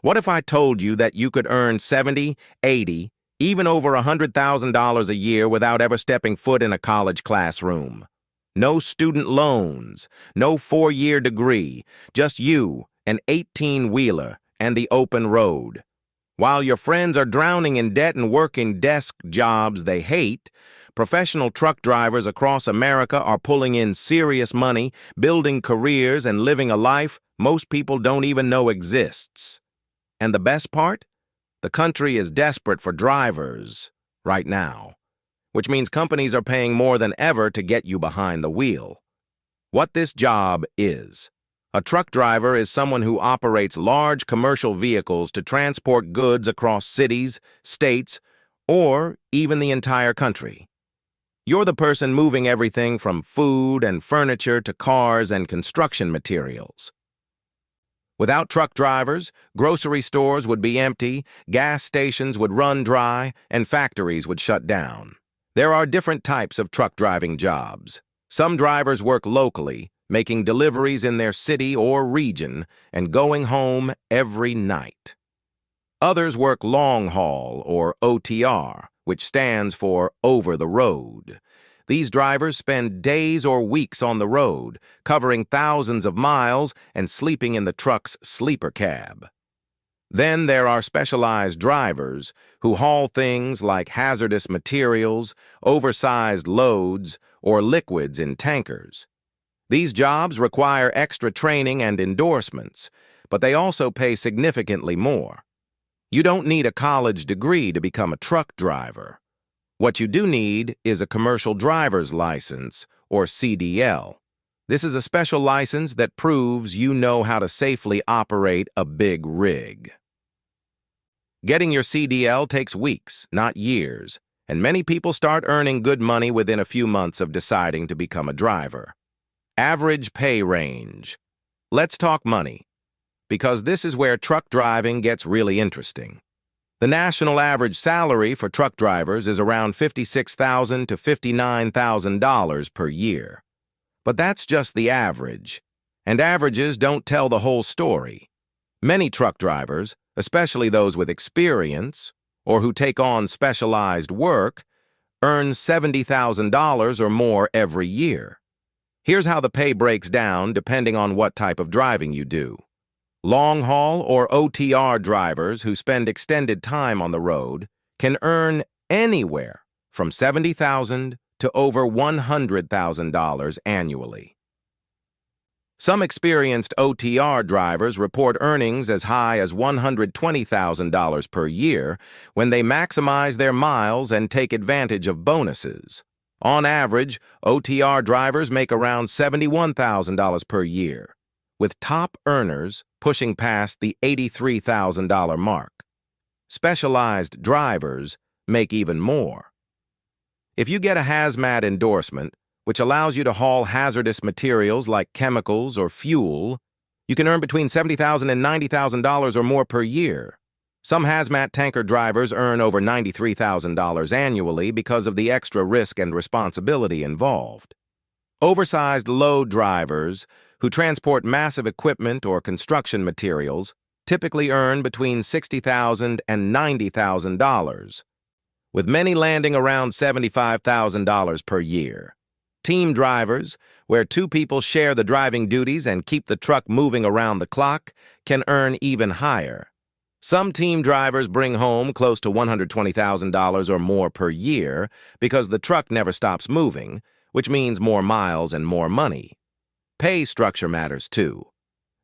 What if I told you that you could earn 70, 80, even over $100,000 a year without ever stepping foot in a college classroom? No student loans, no four-year degree, just you, an 18-wheeler, and the open road. While your friends are drowning in debt and working desk jobs they hate, professional truck drivers across America are pulling in serious money, building careers, and living a life most people don't even know exists. And the best part? The country is desperate for drivers right now, which means companies are paying more than ever to get you behind the wheel. What this job is: a truck driver is someone who operates large commercial vehicles to transport goods across cities, states, or even the entire country. You're the person moving everything from food and furniture to cars and construction materials. Without truck drivers, grocery stores would be empty, gas stations would run dry, and factories would shut down. There are different types of truck driving jobs. Some drivers work locally, making deliveries in their city or region and going home every night. Others work long haul, or OTR, which stands for over the road. These drivers spend days or weeks on the road, covering thousands of miles and sleeping in the truck's sleeper cab. Then there are specialized drivers who haul things like hazardous materials, oversized loads, or liquids in tankers. These jobs require extra training and endorsements, but they also pay significantly more. You don't need a college degree to become a truck driver. What you do need is a commercial driver's license, or CDL. This is a special license that proves you know how to safely operate a big rig. Getting your CDL takes weeks, not years, and many people start earning good money within a few months of deciding to become a driver. Average pay range. Let's talk money, because this is where truck driving gets really interesting. The national average salary for truck drivers is around $56,000 to $59,000 per year. But that's just the average, and averages don't tell the whole story. Many truck drivers, especially those with experience or who take on specialized work, earn $70,000 or more every year. Here's how the pay breaks down depending on what type of driving you do. Long-haul or OTR drivers who spend extended time on the road can earn anywhere from $70,000 to over $100,000 annually. Some experienced OTR drivers report earnings as high as $120,000 per year when they maximize their miles and take advantage of bonuses. On average, OTR drivers make around $71,000 per year, with top earners pushing past the $83,000 mark. Specialized drivers make even more. If you get a hazmat endorsement, which allows you to haul hazardous materials like chemicals or fuel, you can earn between $70,000 and $90,000 or more per year. Some hazmat tanker drivers earn over $93,000 annually because of the extra risk and responsibility involved. Oversized load drivers who transport massive equipment or construction materials typically earn between $60,000 and $90,000, with many landing around $75,000 per year. Team drivers, where two people share the driving duties and keep the truck moving around the clock, can earn even higher. Some team drivers bring home close to $120,000 or more per year because the truck never stops moving, which means more miles and more money. Pay structure matters too.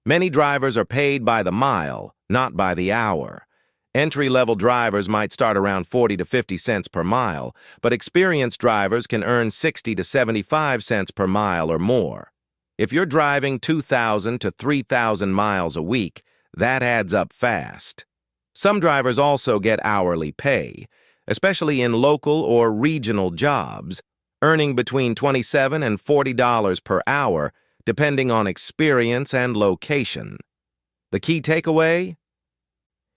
Many drivers are paid by the mile, not by the hour. Entry-level drivers might start around 40 to 50 cents per mile, but experienced drivers can earn 60 to 75 cents per mile or more. If you're driving 2,000 to 3,000 miles a week, that adds up fast. Some drivers also get hourly pay, especially in local or regional jobs, earning between $27 and $40 per hour, depending on experience and location. The key takeaway?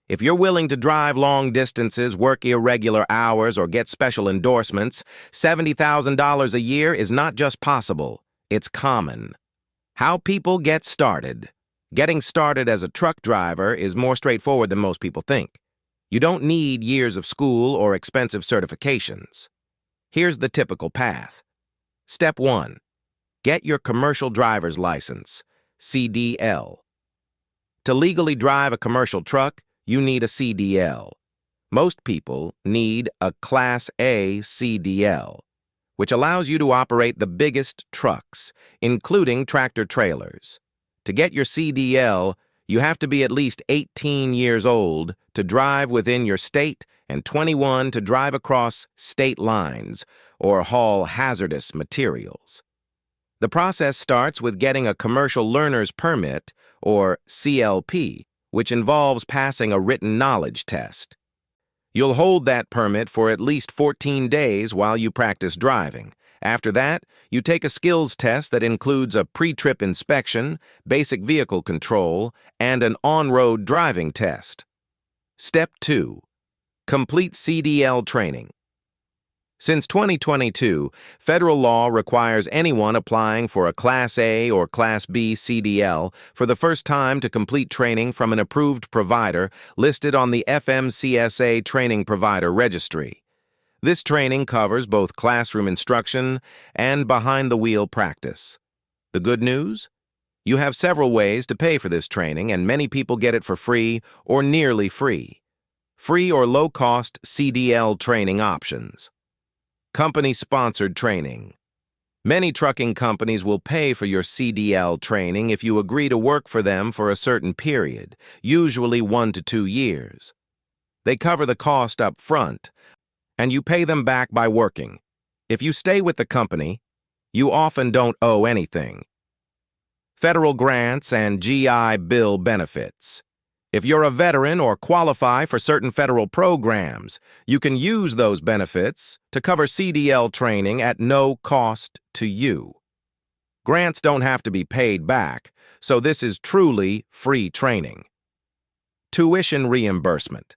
If you're willing to drive long distances, work irregular hours, or get special endorsements, $70,000 a year is not just possible, it's common. How people get started. Getting started as a truck driver is more straightforward than most people think. You don't need years of school or expensive certifications. Here's the typical path. Step 1. Get your commercial driver's license, CDL. To legally drive a commercial truck, you need a CDL. Most people need a Class A CDL, which allows you to operate the biggest trucks, including tractor-trailers. To get your CDL, you have to be at least 18 years old to drive within your state and 21 to drive across state lines or haul hazardous materials. The process starts with getting a Commercial Learner's Permit, or CLP, which involves passing a written knowledge test. You'll hold that permit for at least 14 days while you practice driving. After that, you take a skills test that includes a pre-trip inspection, basic vehicle control, and an on-road driving test. Step 2. Complete CDL training. Since 2022, federal law requires anyone applying for a Class A or Class B CDL for the first time to complete training from an approved provider listed on the FMCSA Training Provider Registry. This training covers both classroom instruction and behind-the-wheel practice. The good news? You have several ways to pay for this training, and many people get it for free or nearly free. Free or low-cost CDL training options. Company-sponsored training. Many trucking companies will pay for your CDL training if you agree to work for them for a certain period, usually 1 to 2 years. They cover the cost up front, and you pay them back by working. If you stay with the company, you often don't owe anything. Federal grants and GI Bill benefits. If you're a veteran or qualify for certain federal programs, you can use those benefits to cover CDL training at no cost to you. Grants don't have to be paid back, so this is truly free training. Tuition reimbursement.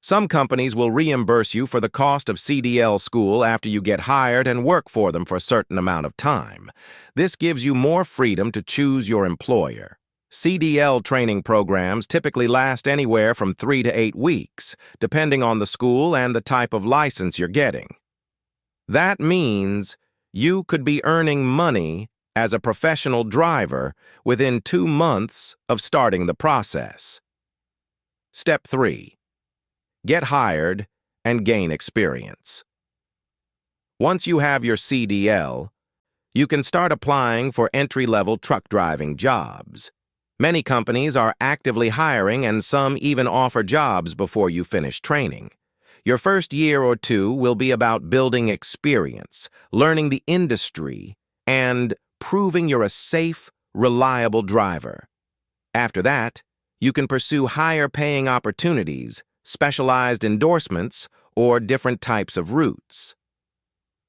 Some companies will reimburse you for the cost of CDL school after you get hired and work for them for a certain amount of time. This gives you more freedom to choose your employer. CDL training programs typically last anywhere from 3 to 8 weeks, depending on the school and the type of license you're getting. That means you could be earning money as a professional driver within 2 months of starting the process. Step 3. Get hired and gain experience. Once you have your CDL, you can start applying for entry-level truck driving jobs. Many companies are actively hiring, and some even offer jobs before you finish training. Your first year or 2 will be about building experience, learning the industry, and proving you're a safe, reliable driver. After that, you can pursue higher-paying opportunities, specialized endorsements, or different types of routes.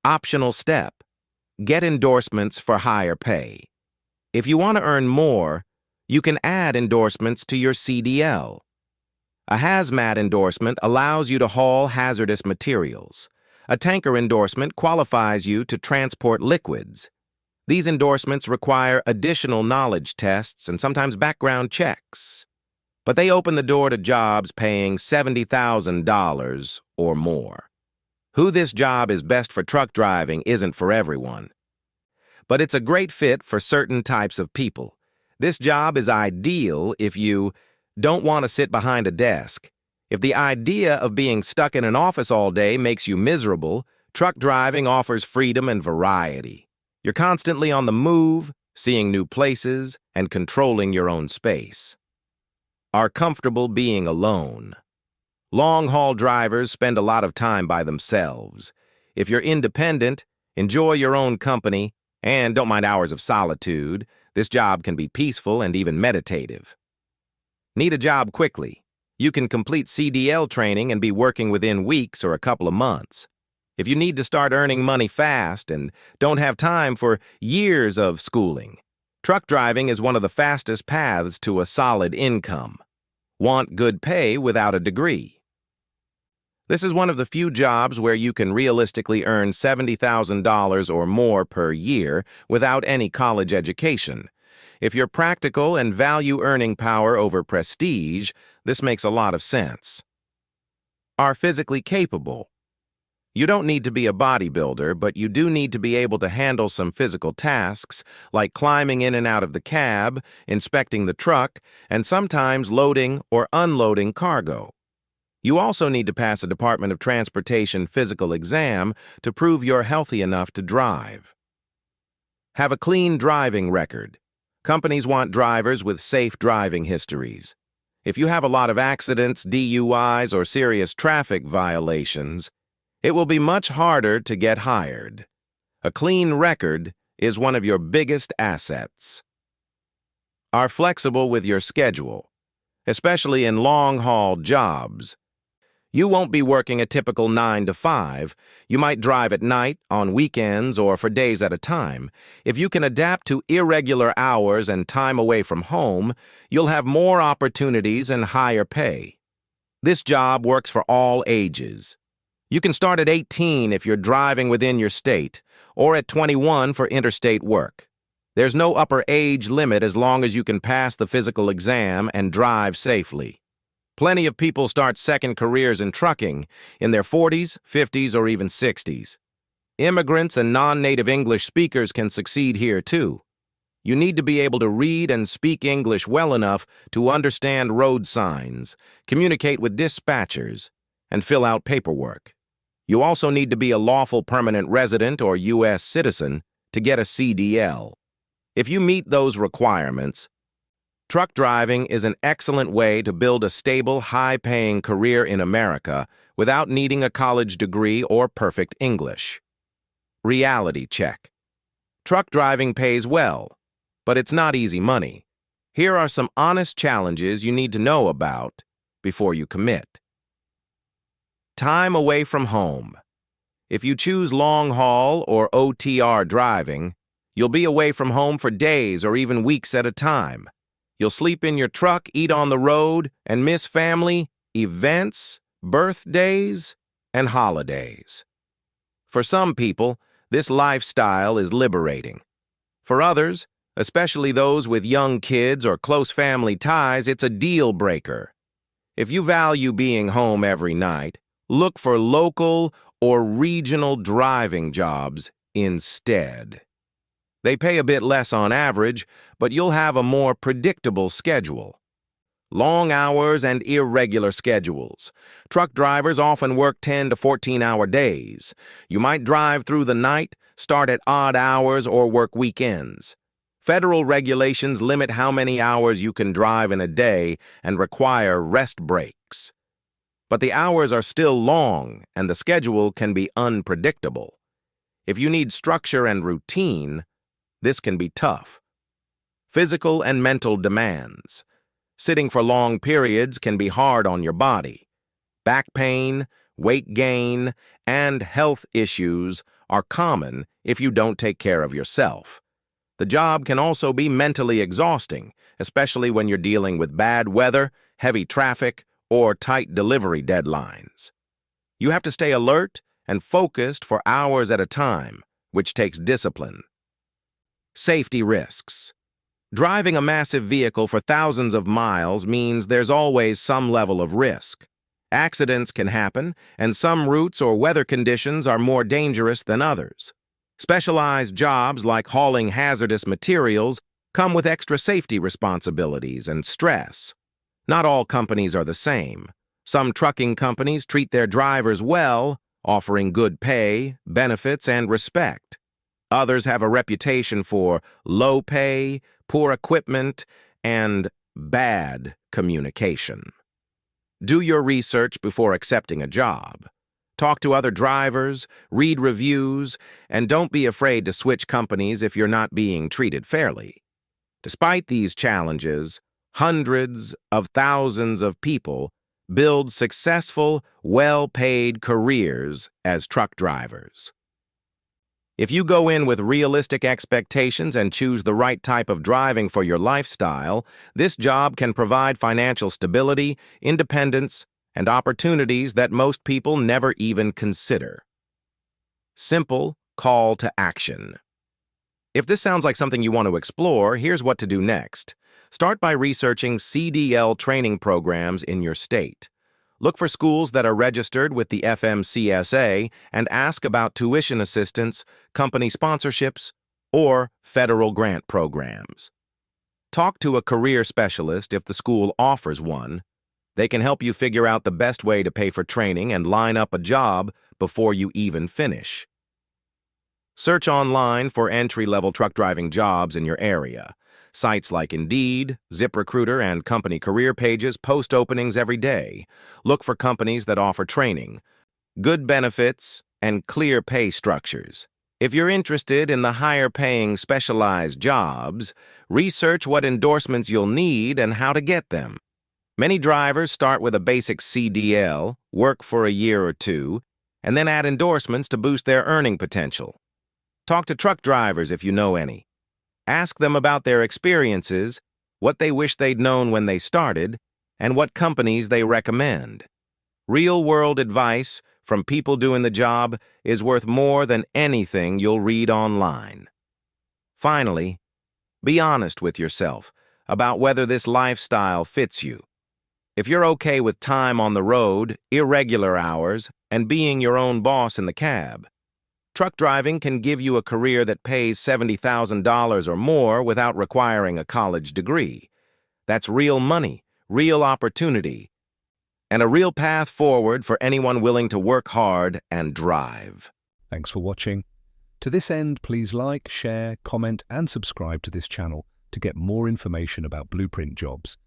Optional step: get endorsements for higher pay. If you want to earn more, you can add endorsements to your CDL. A hazmat endorsement allows you to haul hazardous materials. A tanker endorsement qualifies you to transport liquids. These endorsements require additional knowledge tests and sometimes background checks. But they open the door to jobs paying $70,000 or more. Who this job is best for truck driving isn't for everyone. But it's a great fit for certain types of people. This job is ideal if you don't want to sit behind a desk. If the idea of being stuck in an office all day makes you miserable, truck driving offers freedom and variety. You're constantly on the move, seeing new places, and controlling your own space. Are comfortable being alone. Long-haul drivers spend a lot of time by themselves. If you're independent, enjoy your own company, and don't mind hours of solitude, this job can be peaceful and even meditative. Need a job quickly? You can complete CDL training and be working within weeks or a couple of months. If you need to start earning money fast and don't have time for years of schooling, truck driving is one of the fastest paths to a solid income. Want good pay without a degree? This is one of the few jobs where you can realistically earn $70,000 or more per year without any college education. If you're practical and value earning power over prestige, this makes a lot of sense. Are physically capable. You don't need to be a bodybuilder, but you do need to be able to handle some physical tasks, like climbing in and out of the cab, inspecting the truck, and sometimes loading or unloading cargo. You also need to pass a Department of Transportation physical exam to prove you're healthy enough to drive. Have a clean driving record. Companies want drivers with safe driving histories. If you have a lot of accidents, DUIs, or serious traffic violations, it will be much harder to get hired. A clean record is one of your biggest assets. Are flexible with your schedule, especially in long-haul jobs. You won't be working a typical 9 to 5. You might drive at night, on weekends, or for days at a time. If you can adapt to irregular hours and time away from home, you'll have more opportunities and higher pay. This job works for all ages. You can start at 18 if you're driving within your state, or at 21 for interstate work. There's no upper age limit as long as you can pass the physical exam and drive safely. Plenty of people start second careers in trucking in their 40s, 50s, or even 60s. Immigrants and non-native English speakers can succeed here too. You need to be able to read and speak English well enough to understand road signs, communicate with dispatchers, and fill out paperwork. You also need to be a lawful permanent resident or U.S. citizen to get a CDL. If you meet those requirements, truck driving is an excellent way to build a stable, high-paying career in America without needing a college degree or perfect English. Reality check. Truck driving pays well, but it's not easy money. Here are some honest challenges you need to know about before you commit. Time away from home. If you choose long-haul or OTR driving, you'll be away from home for days or even weeks at a time. You'll sleep in your truck, eat on the road, and miss family, events, birthdays, and holidays. For some people, this lifestyle is liberating. For others, especially those with young kids or close family ties, it's a deal breaker. If you value being home every night, look for local or regional driving jobs instead. They pay a bit less on average, but you'll have a more predictable schedule. Long hours and irregular schedules. Truck drivers often work 10 to 14-hour days. You might drive through the night, start at odd hours, or work weekends. Federal regulations limit how many hours you can drive in a day and require rest breaks. But the hours are still long, and the schedule can be unpredictable. If you need structure and routine, this can be tough. Physical and mental demands. Sitting for long periods can be hard on your body. Back pain, weight gain, and health issues are common if you don't take care of yourself. The job can also be mentally exhausting, especially when you're dealing with bad weather, heavy traffic, or tight delivery deadlines. You have to stay alert and focused for hours at a time, which takes discipline. Safety risks. Driving a massive vehicle for thousands of miles means there's always some level of risk. Accidents can happen, and some routes or weather conditions are more dangerous than others. Specialized jobs like hauling hazardous materials come with extra safety responsibilities and stress. Not all companies are the same. Some trucking companies treat their drivers well, offering good pay, benefits, and respect. Others have a reputation for low pay, poor equipment, and bad communication. Do your research before accepting a job. Talk to other drivers, read reviews, and don't be afraid to switch companies if you're not being treated fairly. Despite these challenges, hundreds of thousands of people build successful, well-paid careers as truck drivers. If you go in with realistic expectations and choose the right type of driving for your lifestyle, this job can provide financial stability, independence, and opportunities that most people never even consider. Simple call to action. If this sounds like something you want to explore, here's what to do next. Start by researching CDL training programs in your state. Look for schools that are registered with the FMCSA and ask about tuition assistance, company sponsorships, or federal grant programs. Talk to a career specialist if the school offers one. They can help you figure out the best way to pay for training and line up a job before you even finish. Search online for entry-level truck driving jobs in your area. Sites like Indeed, ZipRecruiter, and company career pages post openings every day. Look for companies that offer training, good benefits, and clear pay structures. If you're interested in the higher-paying specialized jobs, research what endorsements you'll need and how to get them. Many drivers start with a basic CDL, work for a year or two, and then add endorsements to boost their earning potential. Talk to truck drivers if you know any. Ask them about their experiences, what they wish they'd known when they started, and what companies they recommend. Real-world advice from people doing the job is worth more than anything you'll read online. Finally, be honest with yourself about whether this lifestyle fits you. If you're okay with time on the road, irregular hours, and being your own boss in the cab, truck driving can give you a career that pays $70,000 or more without requiring a college degree. That's real money, real opportunity, and a real path forward for anyone willing to work hard and drive. Thanks for watching. To this end, please like, share, comment, and subscribe to this channel to get more information about Blueprint Jobs.